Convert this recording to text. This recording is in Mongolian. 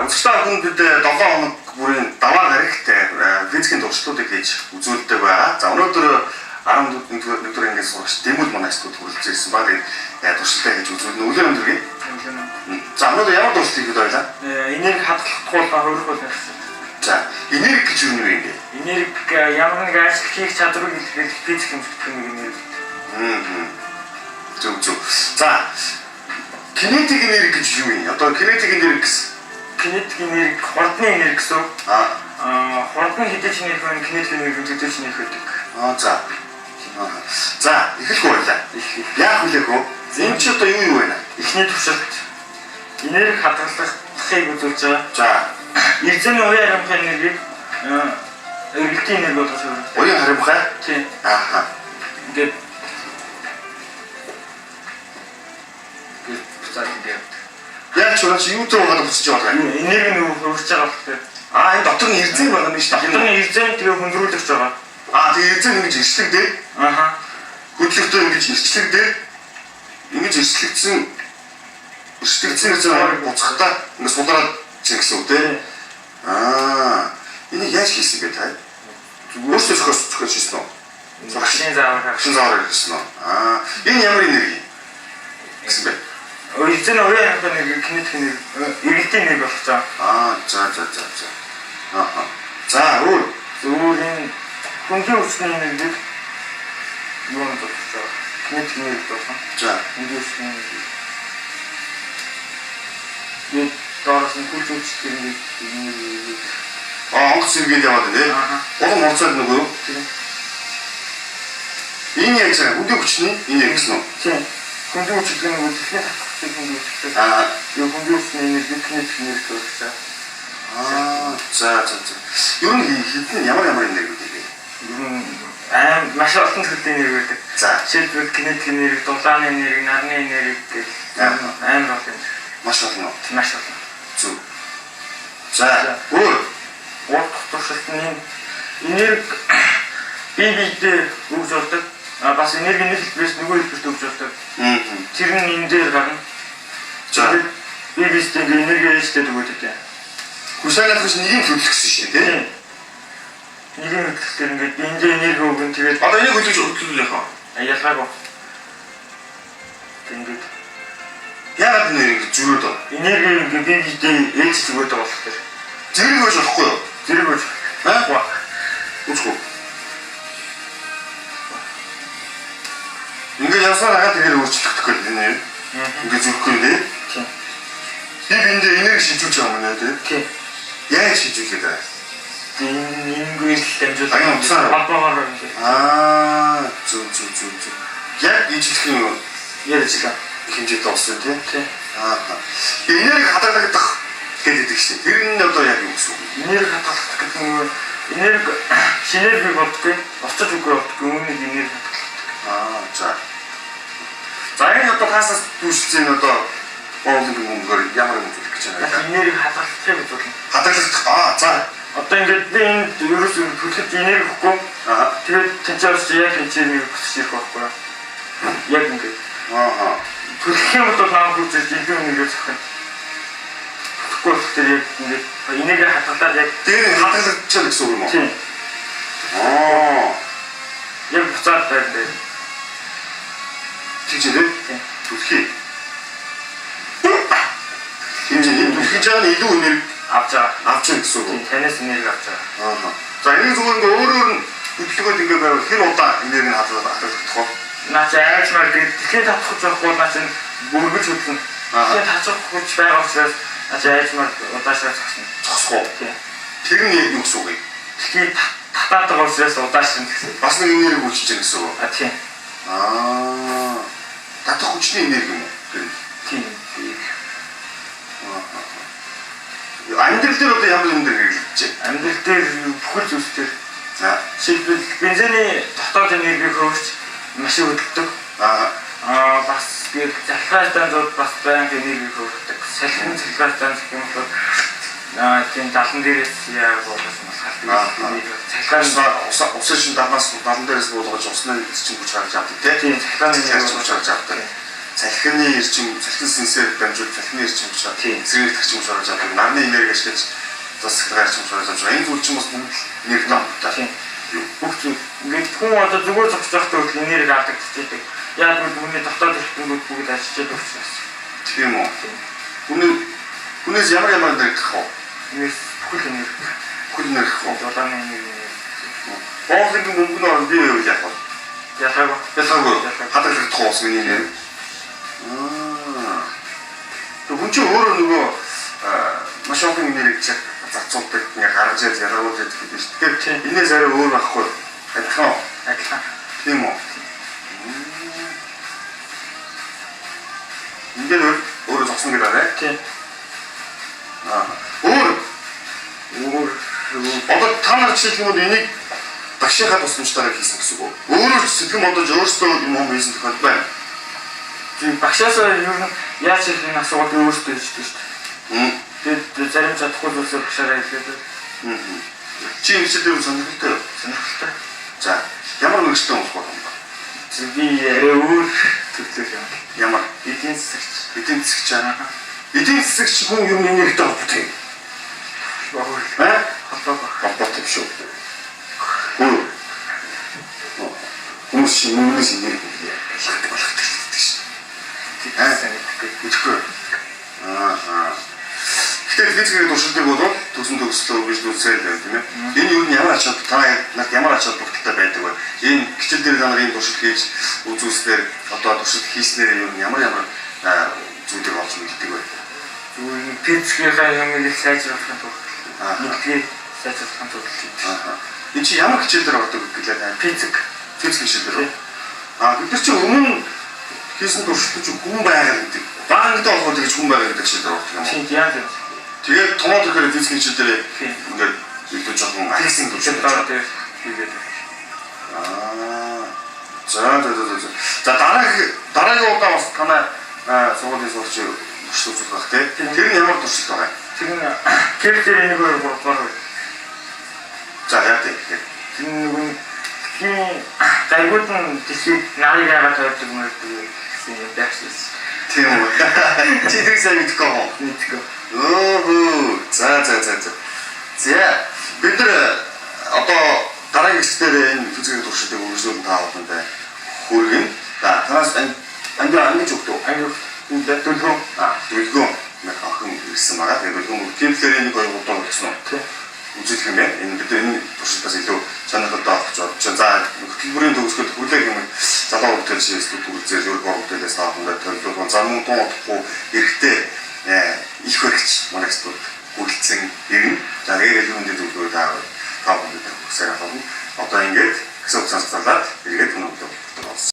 Үзэгчтэй хүндэд 7 хоног бүрийн даваа гарагтай физикийн туршлагуудыг хийж үзүүлдэг байгаа. За өнөөдөр 11-р ангийн сурагч Дэмэл манай студид хүрэлцэж ирсэн ба тэгээд туршлагаа хийж үзүүлнэ. Өглөө өндөргий. За өнөөдөр ямар туршлага хийгээд байлаа? Энерги хадгалах туулаа хөрөх болно гэсэн. За энерги гэж юу юм бэ? Энерги ямар нэг ажил хийх чадварыг илэрхийлэх физик хэмжээний энерги. Зөв. За кинетик энерги гэж юу юм? Одоо кинетик энерги гэсэн. Кинетик энерги хурдны энерги гэсэн. Хурдны хэдэж энерги байна, кинетик энерги хэдэж энерги гэдэг. За эхлэхгүй байлаа. Яах вүлээ хөө? Энэ ч одоо юу вэ? Эхний туршилт энерги хадгалахыг үзүүлж байгаа. За эрдэнэ уян харамхай энергийг эргэлтийн энерги болгож байна. Уян харамхай? Тийм. Ингээд яг ч өнөөдөр юу дээр байгаа буцаж байгаа юм. Энерги нөгөө хөрж байгаа болохоор. Энэ дотор нь эрдэнэ байгаа юм шүү дээ. Дотор нь эрдэнэ тэгээ хөндрүүлж байгаа. Тэгээ эрдэнэ ингэж ирчлэгдээ. Хөдлөлтөө ингэж ирчлэгдээ. Ингэж ирчлэгдсэн зэрэг буцахтаа ингэ сулраад чинь гэсэн үг тийм. Энийг яаж хийсэн бэ та? Өөрсдөө зохиож хийсэн үү? Багшийн заавар хийсэн үү? Энэ ямар энерги гэсэн бэ? Эрдэнэ уян харамхай энерги, кинетик энерги, эргэлтийн энерги болох цаа. За өөр энэ хүндрийн хүчний энергийг юунд болж байгаа? Кинетик энерги болсон. За хүндрийн хүчний энерги. Бид доороос нь хүч үүсгэх энерги. онгоц зэрэгэд яваад байна тийм. Улам урцаад нөгөө юу? Тийм. Энэ яг сайн хүндрийн хүчний энерги гэсэн үү? Тийм. Хүндрийн хүч гэдэг нь үлдэхний татвартай хүндрийн хүч. Юу хүндрийн хүчний энерги, кинетик энерги болох цаа. За. Ер нь хэдэн ямар энерги үү? Ер нь маш олон төрлийн энерги байдаг. За. Жишээлбэл кинетик энерги, дулааны энерги, нарны энерги гэх амар олон. Маш олон. Зөв. За. Өөр урт туршилт нь энерги биедээ өгж болдог. Бас энергийн нэг хэлбэрээс нөгөө хэлбэрт өгж болдог. Тэр нь энэ дээр гарна. За. Биедээ энерги ээжтэй өгöd дээ. Хүсайнаас биш нэг юм хөдөлгсөн шүү дээ тийм. Нэг юм хөдөлгөөр ингээд энд энерги өгөн тэгээд одоо энийг хөдөлгөх яах вэ? Ялгаагүй. Ингээд яагаад энерги зөрөөд байна? Энерги ингээд биедээ ээж зүгөөд байгаа болохоор зэрэг байж болохгүй юу? зэрэг байж. Үгүй. Ингээд явсараа тэгээд өөрчлөгдөх гэдэг нэ. Ингээд зүрхгүй нэ. Тийм. Энд энерги шижүүлж байгаа юм нэ тийм. Яаж шижүүлэх вэ? Энэгээр л дамжуулах. Холбоогоор зөв. Яг ижлэх юм ярьжлаа. Хэмжээтэй болсон тийм. Энерги хадгалагдах гэдэг чинь тэр нь одоо яг юу гэсэн үг? Энерги хадгалах гэдэг нь энерги синерги болдгоо, оцож үгүй болдгоо үүнийг энерги За хадгалах. За энэ одоо хасаас дүүшсэн одоо боолын мөнгөөр ямар юм зүйл гэж байна? Энерги хадгалахыг гэж болно. Хадгалах. За. Одоо ингээд би энд ерөөсөө төлөхөд энерги өгөхгүй. Тэгээд тэнцээс яг хэмжээний хүсэж ирэх байхгүй юу? Яг ингээд. Төлөх юм бол наа хүч илүү энерги зохино. Тэгэхгүй тэр яг ингээд энерги хадгалаад яг тэр хадгалагдаж байгаа гэсэн үг юм уу? Тийм. Яг буцаад байна. Тэгжээ түлхий. Хэмжээ түлхэж байгаа нь илүү энерги авч гэсэн үг. Танаас энерги авч байгаа. За энэ зүгээр ингээ өөрөөр нь хөдөлгөөд ингээ байвал хэр удаа энерги хадгалагдах вэ? Наач айлмаар дэлхийн татах байхгүй наач бүргэж хөдлөн. Дэлхийн татах хүч байгаа учраас наач айлмаар удаашраа зогсох уу? Тийм. Тэр нь юу гэсэн үг вэ? Дэлхийн татаад байгаа учраас удаашрна гэсэн. Бас нэг энерги үлчиж байгаа гэсэн үг. Тийм. Татах хүчний энерги юм уу? Тийм. Амьдрал дээр одоо ямар юм дээр хэрэглэж байна? Амьдрал дээр бүхэл зүйлс дээр. Жишээлбэл бензиний дотоод энергийг хөрвч машин хөдөлдөг. Бас гээд захиргааны станцууд бас байнга энергийг хөрвдөг. Салхины захиргааны станц гэх юм бол тийм далан дээрээс яг болсон болохоор захиргааны усын шин далан дээрээс буулгаж усны чинь хүч гаргаж авдаг тийм. Захиргааны хүч гаргаж авдаг. салхины эрчим, салхин сэнсээр дамжуулж салхины эрчим учраас Тийм. эсрэг тарчим шорож авдаг. Нарны энерги ашиглаж засах тарчим шорож авдаг. Энэ зүйл чинь бас бүгд нэр томтой. Тийм. Бүх зүйл ингээд хүн одоо зүгээр зогсож байхдаа хүртэл энерги авдаг гэдэг. Яг л хүний дотоод хэрэгтнүүд бүгд ажиллаж байгаа учраас. Тийм үү. Хүнээс ямар энерги гэх вэ? Энэс бүхэл энерги. Бүхэл энерги гэх вэ? Улааны энерги. Боолын мөнгө нь бий юу яах вэ? Ялгаагүй. Хадгалах тоос миний нэр. Хүн чинь өөрөө нөгөө маш олон энерги зарцуулдаг ингээ гаргаж яж ялгуулж яж гэдэг шүү. Тэгэхээр энэс арай өөр байхгүй. Адилхан. Тийм үү? Ингээд өөрөө зогсно гэдэг аа. Тийм. Өөр одоо та нар жишээлх юм бол энийг багшийнхаа тусламжтайгаар хийсэн гэсэн үг. Өөрөө сэтгэн бодож өөрсдөө юм хийсэн тохиолдол байна. Тийм багшаасаа ер нь яаж хийх энэ асуулт өөрсдөө хийдэг шүү дээ. Тэгээд зарим чадахгүй зүйлсээр багшаараа хэлээд. Чи хичээлээр сонирхолтой юу? Сонирхолтой. За, ямар мэргэжтэй болох вэ? Би өөр төрлөөх юм. Ямар? Эдийн засагч. Эдийн засагч аа. Эдийн засагч хүн юм энергитэй холбоотой. Холбоотой биш үү? Хүмүүс шинээс энерги шахдаг болгодог шүү. Тэгэхгүй. Тэгэхээр физикийн туршилтыг бол төсөнд төгслөө гэж үзсэн юм тийм ээ. Энэ юу нь ямар ач холбогдолтой ямар ач холбогдолтой байдаг вэ? Энэ хичээл дээр та нар ийм туршилт хийж үзүүлснээр одоо туршилт хийснээр юу нь ямар зүйлийг олж мэддэг вэ? Физикийнхаа юмыг сайжруулахын тулд нэгдээ сайжруулахын тулд. Энэ чи ямар хичээл дээр ордог гэвэл физик хичээл дээр. Бид нар чи өмнө хийсэн туршилт чи хүн байгаа гэдэг. Багангтай болохоор тэгж хүн байгаа гэдэг шиг ордог юм. Тийм яа гэдэг. Тэгээд томоод ихээр физик хичээл дээр ингээд илүү жоохон ахисын туршилт дээр хийгээд. За дараагийн удаа бас танай сургуулийн сурч туршилт үзүүлэх байх тийм. Тэр нь ямар туршилт байгаа? Тэр нь кэртэр нэг өөр бодлоо. За яа тийм. Тэр нэг гайгууд нь тийшээ нарыг яагаад тавьдаг юм бэ гэсэн юм дашс. Тийм үү. Чи тэр сайн мэдгүй юу? Мэдгүй. За. Бид нар одоо дараагийн хэсгээр энэ физикийн туршилтыг үргэлжлүүлэн таавалтай хүргэн. За танаас ангиж өгдөө. Энэ дэлгөө. Дэлгөө. Нэг охин ирсэн байгаа. Тэгээд дэлгөө кемплэр нэг хоёр удаа болсон. Тийм. Үзэх юм байна. Энэ бид энэ туршилтаас илүү сонирхолтой авах гэж бодож байна. За хөтөлбөрийн төгсгөл хүлээх юм залуу хөтөлбөрийн студид үзээс өөр хөтөлбөрээс таахандаа төлөвлөлт замун тоохгүй эрэхтэй их хэрэгч манай студид хүрэлцэн ирнэ. За тэгээд энэ хүндэд төлөвлөгөө таавал хүсээр авах. Одоо ингээд хэсэг хугацаанд